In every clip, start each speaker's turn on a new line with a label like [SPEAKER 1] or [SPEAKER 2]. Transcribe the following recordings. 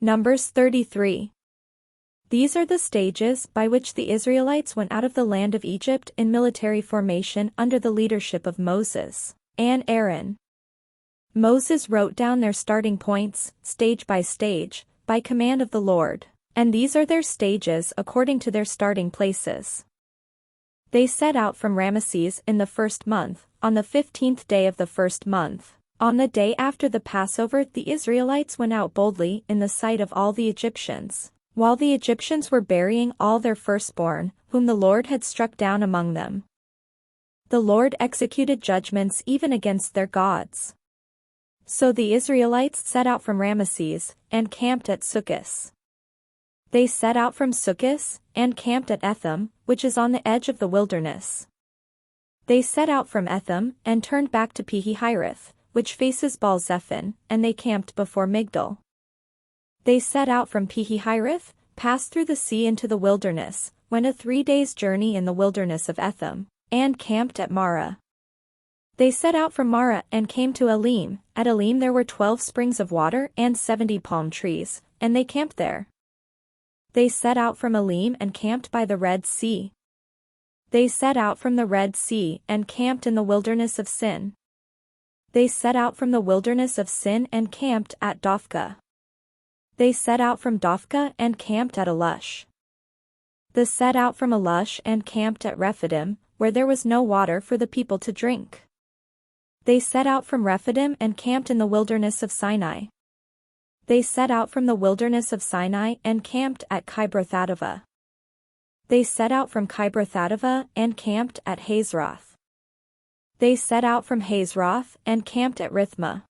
[SPEAKER 1] Numbers 33. These are the stages by which the Israelites went out of the land of Egypt in military formation under the leadership of Moses and Aaron. Moses wrote down their starting points, stage by stage, by command of the Lord, and these are their stages according to their starting places. They set out from Ramesses in the first month, on the 15th day of the first month. On the day after the Passover, the Israelites went out boldly in the sight of all the Egyptians, while the Egyptians were burying all their firstborn, whom the Lord had struck down among them. The Lord executed judgments even against their gods. So the Israelites set out from Ramesses, and camped at Sukkot. They set out from Sukkot, and camped at Etham, which is on the edge of the wilderness. They set out from Etham, and turned back to Pi-hahiroth, which faces Baal-zephon, and they camped before Migdol. They set out from Pi-hahiroth, passed through the sea into the wilderness, went a 3 days' journey in the wilderness of Etham, and camped at Marah. They set out from Marah and came to Elim. At Elim there were 12 springs of water and 70 palm trees, and they camped there. They set out from Elim and camped by the Red Sea. They set out from the Red Sea and camped in the wilderness of Sin. They set out from the wilderness of Sin and camped at Dophkah. They set out from Dophkah and camped at Alush. They set out from Alush and camped at Rephidim, where there was no water for the people to drink. They set out from Rephidim and camped in the wilderness of Sinai. They set out from the wilderness of Sinai and camped at Kibroth-hattaavah. They set out from Kibroth-hattaavah and camped at Hazeroth. They set out from Hazeroth and camped at Rithmah.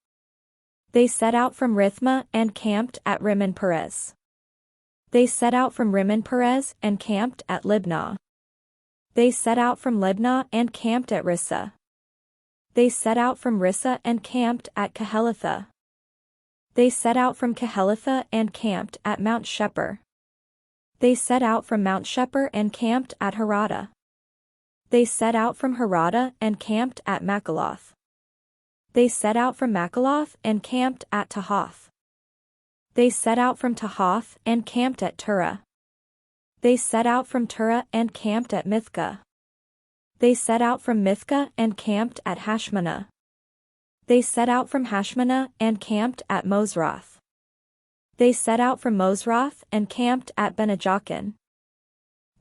[SPEAKER 1] They set out from Rithmah and camped at Rimmon-Perez. They set out from Rimmon-Perez and camped at Libnah. They set out from Libnah and camped at Rissah. They set out from Rissah and camped at Kehelatha. They set out from Kehelatha and camped at Mount Shepher. They set out from Mount Shepher and camped at Harada. They set out from Harada and camped at Makaloth. They set out from Makaloth and camped at Tahath. They set out from Tahath and camped at Turah. They set out from Turah and camped at Mithkah. They set out from Mithkah and camped at Hashmanah. They set out from Hashmanah and camped at Mosroth. They set out from Mosroth and camped at Bene-Jaakan.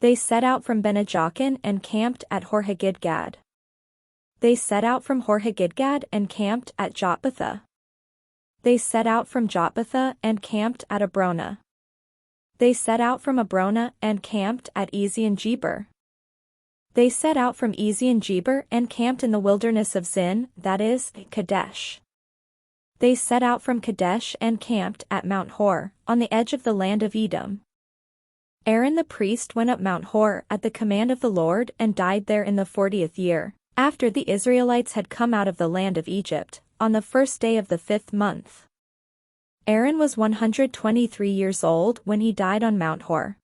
[SPEAKER 1] They set out from Bene-Jaakan and camped at Horhagidgad. They set out from Horhagidgad and camped at Jotbathah. They set out from Jotbathah and camped at Abrona. They set out from Abrona and camped at Ezion-Geber. They set out from Ezion-Geber and camped in the wilderness of Zin, that is, Kadesh. They set out from Kadesh and camped at Mount Hor, on the edge of the land of Edom. Aaron the priest went up Mount Hor at the command of the Lord and died there in the 40th year, after the Israelites had come out of the land of Egypt, on the first day of the 5th month. Aaron was 123 years old when he died on Mount Hor.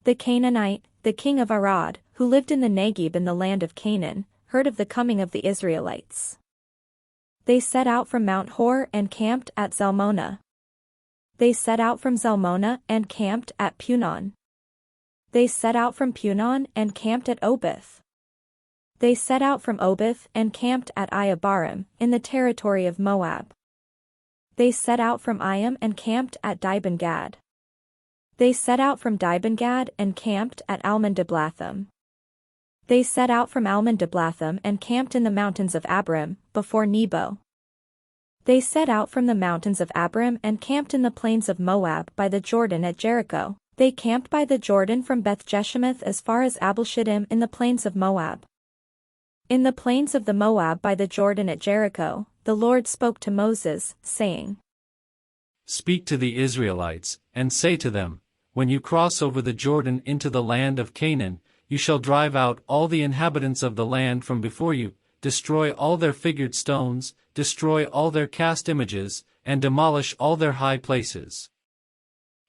[SPEAKER 1] The Canaanite, the king of Arad, who lived in the Negeb in the land of Canaan, heard of the coming of the Israelites. They set out from Mount Hor and camped at Zalmonah. They set out from Zalmonah and camped at Punon. They set out from Punon and camped at Obith. They set out from Obith and camped at Iyabarim, in the territory of Moab. They set out from Iyam and camped at Dibon-Gad. They set out from Dibon-Gad and camped at Almon-Diblathim. They set out from Almon-Diblathim and camped in the mountains of Abarim, before Nebo. They set out from the mountains of Abarim and camped in the plains of Moab by the Jordan at Jericho. They camped by the Jordan from Beth-Jeshimoth as far as Abel-Shittim in the plains of Moab. In the plains of the Moab by the Jordan at Jericho, the Lord spoke to Moses, saying,
[SPEAKER 2] Speak to the Israelites, and say to them, When you cross over the Jordan into the land of Canaan, you shall drive out all the inhabitants of the land from before you, destroy all their figured stones, destroy all their cast images, and demolish all their high places.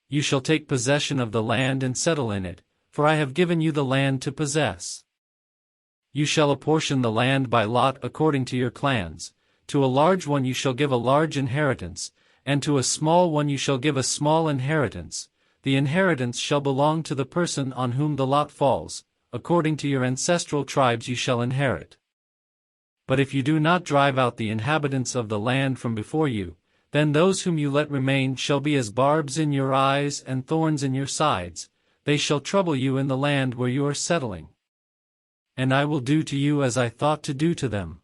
[SPEAKER 2] You shall take possession of the land and settle in it, for I have given you the land to possess. You shall apportion the land by lot according to your clans. To a large one you shall give a large inheritance, and to a small one you shall give a small inheritance. The inheritance shall belong to the person on whom the lot falls, according to your ancestral tribes you shall inherit. But if you do not drive out the inhabitants of the land from before you, then those whom you let remain shall be as barbs in your eyes and thorns in your sides. They shall trouble you in the land where you are settling. And I will do to you as I thought to do to them.